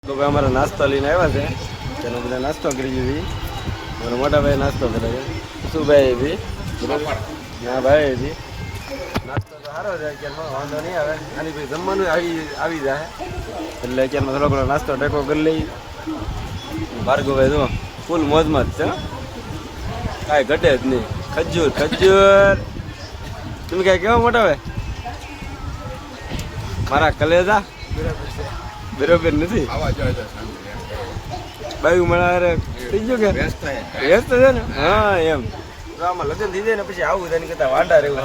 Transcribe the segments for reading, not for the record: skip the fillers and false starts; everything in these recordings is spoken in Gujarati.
તો ભાઈ અમારે નાસ્તો લઈને આવ્યા છે તેનો બધા નાસ્તો કરી દીધી મારા મોટા ભાઈ નાસ્તો કરે છે શું ભાઈ બી હા ભાઈ બી નાસ્તો તો સારો છે અત્યારમાં વાંધો નહીં આવે આની ભાઈ જમવાનું આવી જાય એટલે અત્યારમાં થોડો ઘણો નાસ્તો ટેકો કરી લઈ ભાર્ગવભાઈ જો ફૂલ મોજમાં જ છે કાંઈ ઘટે જ નહીં ખજૂર તમે કાંઈ કેવા મોટા ભાઈ મારા કલેજા બરોબર નથી બાયું મળે થઈ ગયું કે વ્યસ્ત છે ને હા એમ તો આમાં લગ્ન થઈ જાય ને પછી આવું તેની કરતા વાંડા રહેવું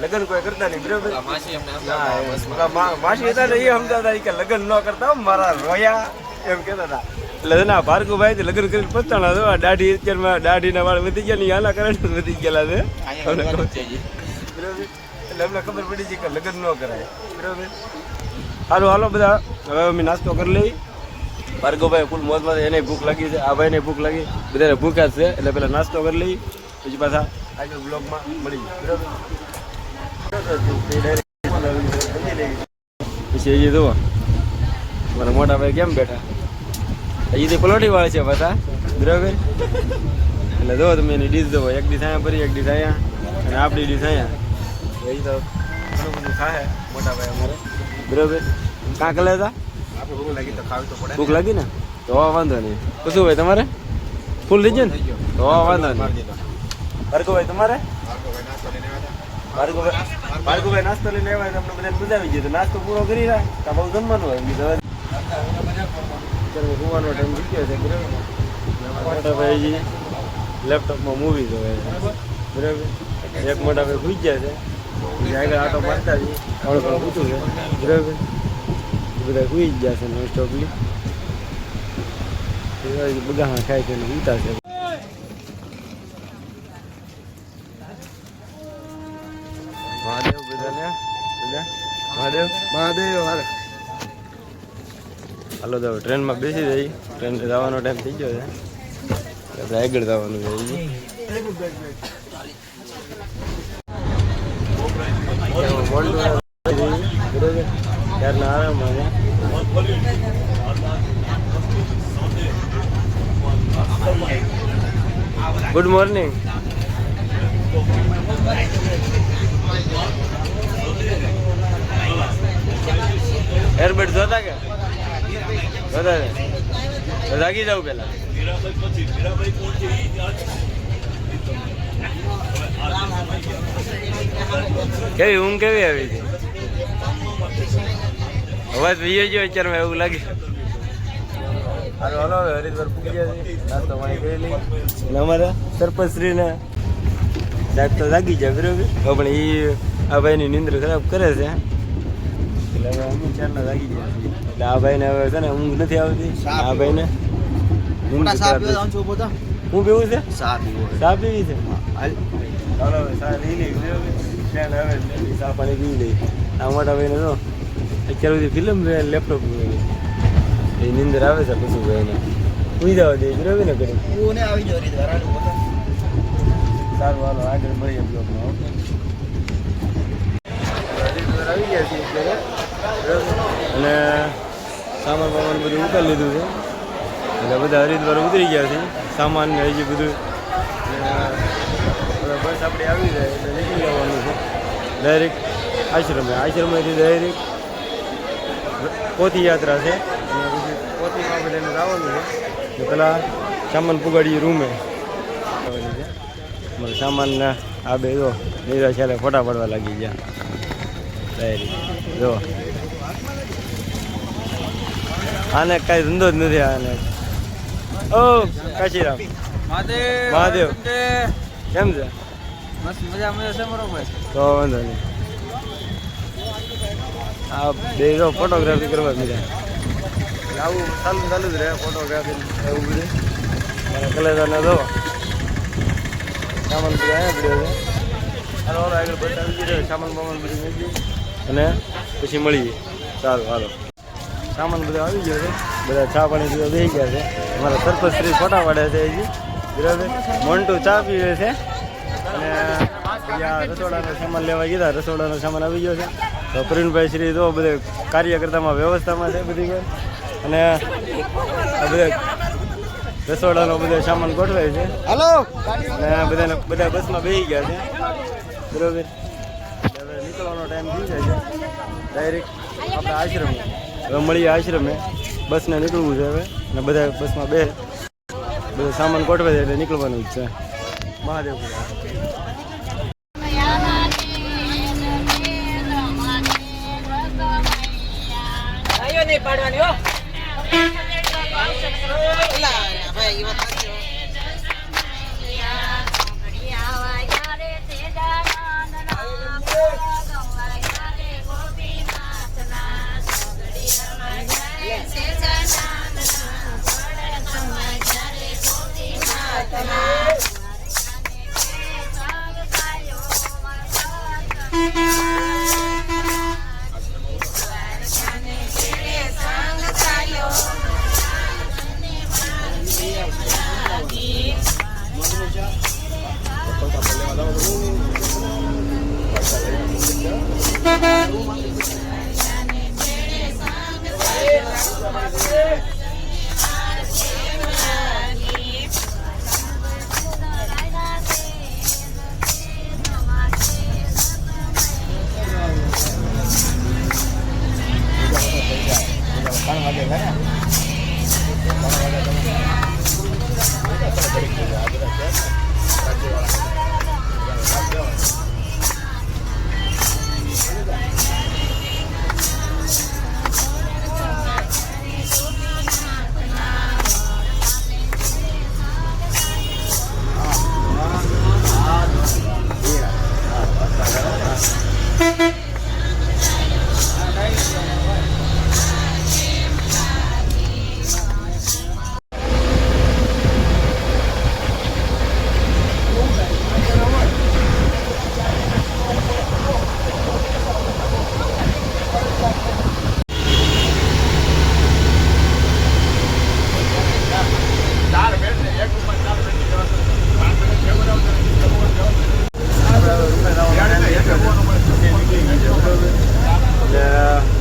લગ્ન કોઈ કરતા નહીં બરોબર માસી હતા ને એ સમજાતા કે લગ્ન ન કરતા મારા રોયા એમ કહેતા હતા એટલે ના ભાર્ગવભાઈ લગ્ન કરીને પસ્તાણા હતો દાઢી અત્યારમાં દાઢીના વાળ વધી ગયા ને હાલા કરંટ વધી ગયેલા છે બરોબર એટલે અમને ખબર પડી છે કે લગ્ન ન કરાય બરોબર સારું હાલો બધા હવે અમે નાસ્તો કરી લઈ ભાર્ગવભાઈ ફૂલ મોજમાં એને ભૂખ લાગી છે આ ભાઈને ભૂખ લાગી બધાને ભૂખ્યા છે એટલે પેલા નાસ્તો કરી લઈ પછી પાછા આગળ બ્લોગમાં મળી બરાબર પછી એ જુઓ મારા મોટા ભાઈ કેમ બેઠા હજી તો પલોટી વાળે છે પાછા બરાબર એટલે જુઓ તમે એની ડીશ જુઓ એક ડીશ અહીંયા ભરી એક ડીશ અહીંયા અને આપણી ડીશ અહીંયા એ તો ઘણું બધું ખાય મોટા ભાઈ અમારે બરાબર કાં કલે હતા ભૂખ લાગી ને તો વાંધો નહીં શું ભાઈ તમારે ફૂલ થઈ ગયું ને તો વાંધો નહીં ભાર્ગવભાઈ તમારે ભાર્ગવભાઈ નાસ્તો લઈને આવ્યા તમને બધાને બજાવી ગયો નાસ્તો પૂરો કરી રહ્યા ત્યાં બહુ જમવાનું હોય બીજું હોવાનો ટાઈમ થઈ ગયો છે બરાબર મોટા ભાઈ લેપટોપમાં મૂવી જોવે બરાબર એક મોટા ભાઈ ભૂઈ ગયા છે આગળ આટો મારતા જઈએ થોડું ઘણું પૂછું છે બરાબર બધા સુઈ જ ગયા છે નોન સ્ટોપલી બગા ખાય છે ઉતા છે મહાદેવ બધાને બધા મહાદેવ હારે હાલો તો ટ્રેનમાં બેસી જઈ ટ્રેન જવાનો ટાઈમ થઈ ગયો છે આપણે આગળ જવાનું છે બરોબર ત્યારના આરામમાં ગુડ મોર્નિંગ એરબડ જોતા કે વધારે જાગી જાવ પેલા કેવી ઊંઘ કેવી આવી છે અવાજ વિયો ગયો અત્યારમાં એવું લાગે સારું હલો હવે હરિદ્વાર પૂકી ગયા છે નાસ્તો પાણી કરી લઈ અને અમારા સરપંચશ્રીને સાહેબ તો જાગી જાય બરોબર પણ એ આ ભાઈની નિંદ્ર ખરાબ કરે છે એટલે હવે અમે ચારના જાગી ગયા છીએ એટલે આ ભાઈને હવે છે ને ઊંઘ નથી આવતી આ ભાઈને હું પીવું છે ચા પીવી છે ચાલો હવે ચા લઈ લઈ હવે ચા પાણી પી લઈ આ મોટા ભાઈને તો અત્યાર સુધી ફિલ્મ લેપટોપ એ નિંદર આવે છે પછી ભાઈને ઉઈ જવા દે બરાબર ને કરી આવી જાવ સારું હાલો આગળ મળીએ બ્લોગમાં ઓકે હરિદ્વાર આવી ગયા છીએ અત્યારે અને સામાન બામાન બધું ઉતારી લીધું છે એટલે બધા હરિદ્વાર ઉતરી ગયા છે સામાન ને હજી બધું બસ આપણે આવી જાય એટલે નીકળી જવાનું છે ડાયરેક્ટ આશ્રમેથી ડાયરેક્ટ પોથી યાત્રા છે અને પછી પોથીમાં બધાને જવાનું છે પેલા સામાન પુગાડીએ રૂમે આવવાની છે અમારે સામાનના આ બે જો નીરા છેલ્લે ફોટા પાડવા લાગી ગયા ડાયરેક્ટ જો આને કાંઈ ધંધો જ નથી આને ઓ કાશીરામ મહાદેવ કેમ છે મજા છે બરોબર તો વાંધો નહીં આ બે જો ફોટોગ્રાફી કરવા બીજા આવું ચાલુ જ રહે ફોટોગ્રાફી એવું બધું કલેજાને જો સામાન બધું અહીંયા પડ્યો છે હાલો આગળ બતાવી દીધો સામાન બામાન બધું મેળવી અને પછી મળીએ સારું હાલો સામાન બધો આવી ગયો છે બધા ચા પાણી પીવા બેસી ગયા છે અમારા સરપંચશ્રી ફોટા પાડે છે હજી બરાબર મોન્ટુ ચા પીવે છે અને ત્યાં રસોડાનો સામાન લેવા ગયા રસોડાનો સામાન આવી ગયો છે તો પ્રવીણભાઈ શ્રી તો બધે કાર્યકર્તામાં વ્યવસ્થામાં છે બધી અને આ બધા રસોડાનો બધો સામાન ગોઠવાય છે. હલો અને બધા બસમાં બેસી ગયા છે. બરોબર, હવે નીકળવાનો ટાઈમ થઈ જાય છે. ડાયરેક્ટ આપણે આશ્રમ હવે મળીએ આશ્રમે. બસને નીકળવું છે હવે, અને બધા બસમાં બધો સામાન ગોઠવાય છે એટલે નીકળવાનું જ છે. મહાદેવ નહીં પાડવાની હો ભાઈ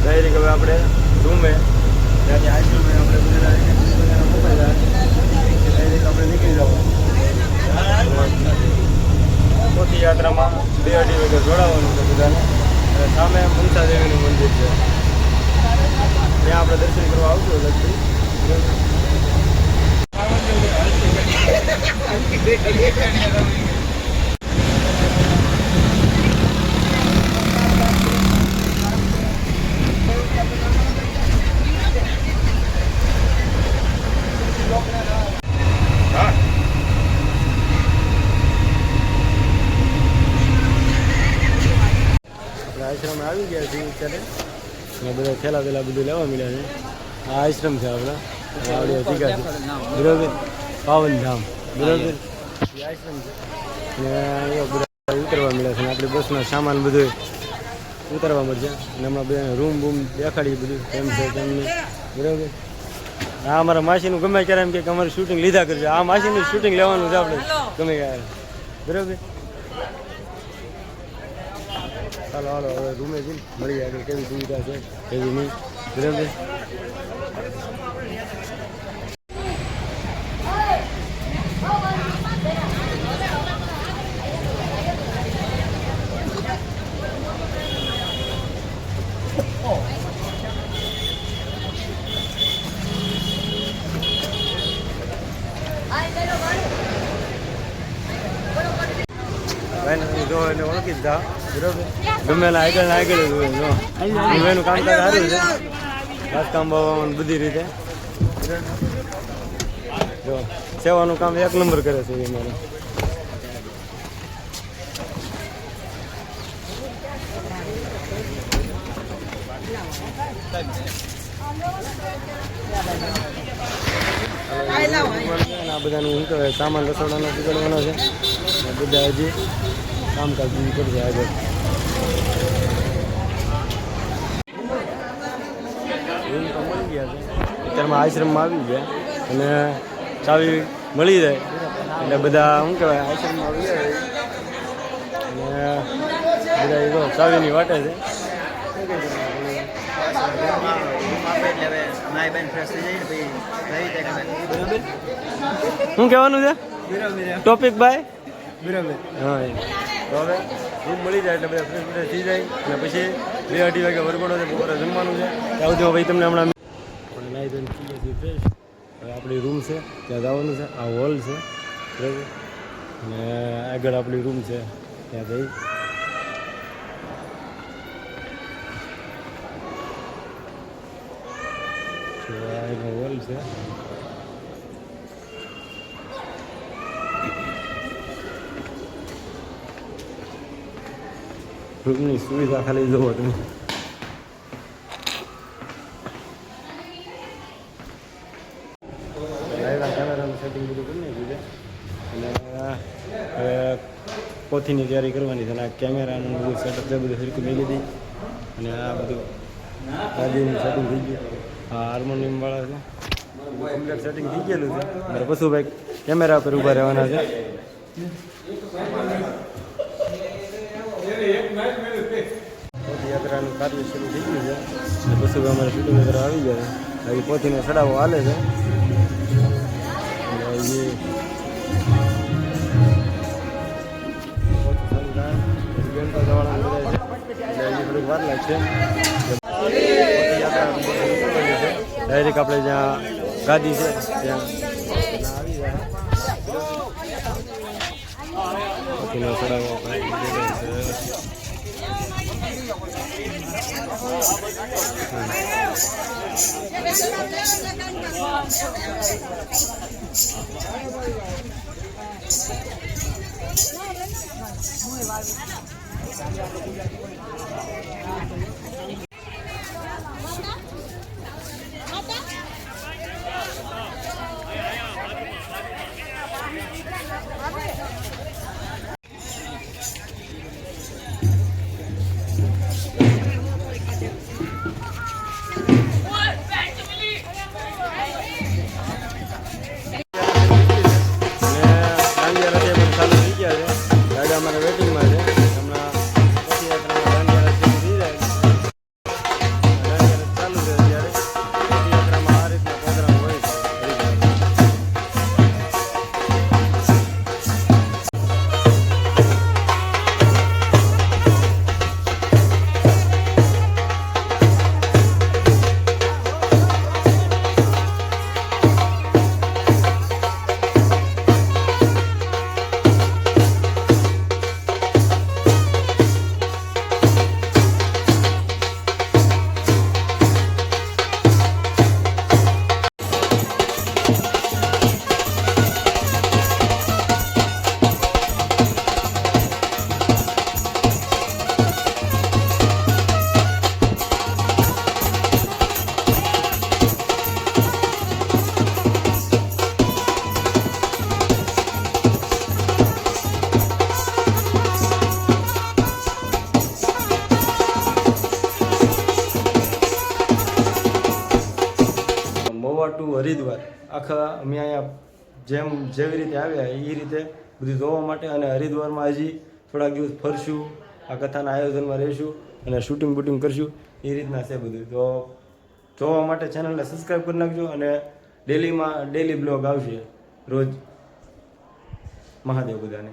ડાયરેક્ટ હવે આપણે રૂમે ત્યાંથી આશ્રમે આપણે મોબાઈલ ડાયરેક્ટ આપણે નીકળી જવાનું. મોટી યાત્રામાં 2-2.5 વાગે જોડાવાનું છે બધાને. અને સામે મનસા દેવીનું મંદિર છે, ત્યાં આપણે દર્શન કરવા આવજો લગભગ. આશ્રમ આવી ગયા છે અત્યારે, અને બધા થેલા પેલા બધું લેવા મળ્યા છે. આ આશ્રમ છે આપણા આવડે ટીકા છે, બરોબર, પાવનધામ, બરોબર, એ આશ્રમ છે. અને અહીંયા બધા ઉતરવા મળ્યા છે, આપણી બસનો સામાન બધું ઉતારવા મળશે. અને હમણાં બધાને રૂમ બૂમ દેખાડીએ બધું કેમ છે કેમ નહીં, બરોબર. આ અમારા માસીનું ગમે ત્યારે એમ કે અમારું શૂટિંગ લીધા કરજો. આ માસીનું શૂટિંગ લેવાનું છે આપણે ગમે ત્યારે, બરોબર. ચાલો હાલો હવે રૂમે જઈને મળીએ આગળ કેવી સુવિધા છે કેવી નહીં, બરાબર. જો એને ઓળખી જ જા, બરોબર. ગમેલા આગળ આગળ જ હોય. જો એનું કામકાજ સારું છે, બાંધકામ બાવામાં બધી રીતે. જો સેવાનું કામ 1 નંબર કરે છે એ મારે. આ બધાનું શું કહેવાય સામાન રસોડાનો પીગળવાનો છે. બધા હજી કામકાજ બીજું કરશે આગળ. રૂમ તો મળી ગયા છે અત્યારમાં, આશ્રમમાં આવી ગયા અને ચાવી મળી જાય એટલે બધા શું કહેવાય આશ્રમમાં આવી જાય અને બધા ચાવીની વાટે છે. એટલે હવે નાઈ બેન ફ્રેશ થઈ જાય ને પછી રહી જાય બરાબર શું કહેવાનું છે બરાબર ટોપિક બાય બરાબર હા એ તો હવે રૂમ મળી જાય એટલે બધા ફ્રેશ ફ્રેશ થઈ જાય અને પછી 2-2:30 વાગે વરઘોડો છે બપોરે જમવાનું છે ત્યાં સુધી ભાઈ તમને હમણાં આપણે નાઈ ધોઈને થઈ ગયા છીએ ફ્રેશ હવે આપણી રૂમ છે ત્યાં જવાનું છે આ હોલ છે બરાબર અને આગળ આપણી રૂમ છે ત્યાં જઈ એનો હોલ છે રૂમની સુવિધા ખાલી જોવો તમે કેમેરાનું સેટિંગ બધું કરી નાખ્યું છે અને હવે પોથીની તૈયારી કરવાની છે અને આ કેમેરાનું બધું સેટઅપ છે બધું સરખું મેળવી હતી અને આ બધું ગાડીનું સેટિંગ થઈ ગયું હા હાર્મોનિયમવાળા છે કમ્પ્લીટ સેટિંગ થઈ ગયેલું છે મારે પશુ ભાઈ કેમેરા પર ઊભા રહેવાના છે પોથયાત્રાનું કાર્ય શરૂ થઈ ગયું છે અને પશુ ભાઈ અમારે શૂટિંગ કરવા આવી ગયા છે બાકી પોથીનો ચડાવો હાલે છે થોડીક વાર લાગશે ડાયરેક્ટ આપણે જ્યાં ગાદી છે ત્યાં આવી જાય ચડાવો અમારે વેટિંગમાં છે હમણાં પદયાત્રામાં દાંડિયા રસ્તે થઈ જાય દાંડિયા ચાલુ છે ત્યારે પદયાત્રામાં આ રીતના પ્રોગ્રામ હોય છે ટુ હરિદ્વાર આખા અમે અહીંયા જેવી રીતે આવ્યા એ રીતે બધું જોવા માટે અને હરિદ્વારમાં હજી થોડાક દિવસ ફરશું આ કથાના આયોજનમાં રહીશું અને શૂટિંગ બૂટિંગ કરશું એ રીતના છે બધું તો જોવા માટે ચેનલને સબસ્ક્રાઈબ કરી નાખજો અને ડેલી બ્લોગ આવશે રોજ મહાદેવ બધાને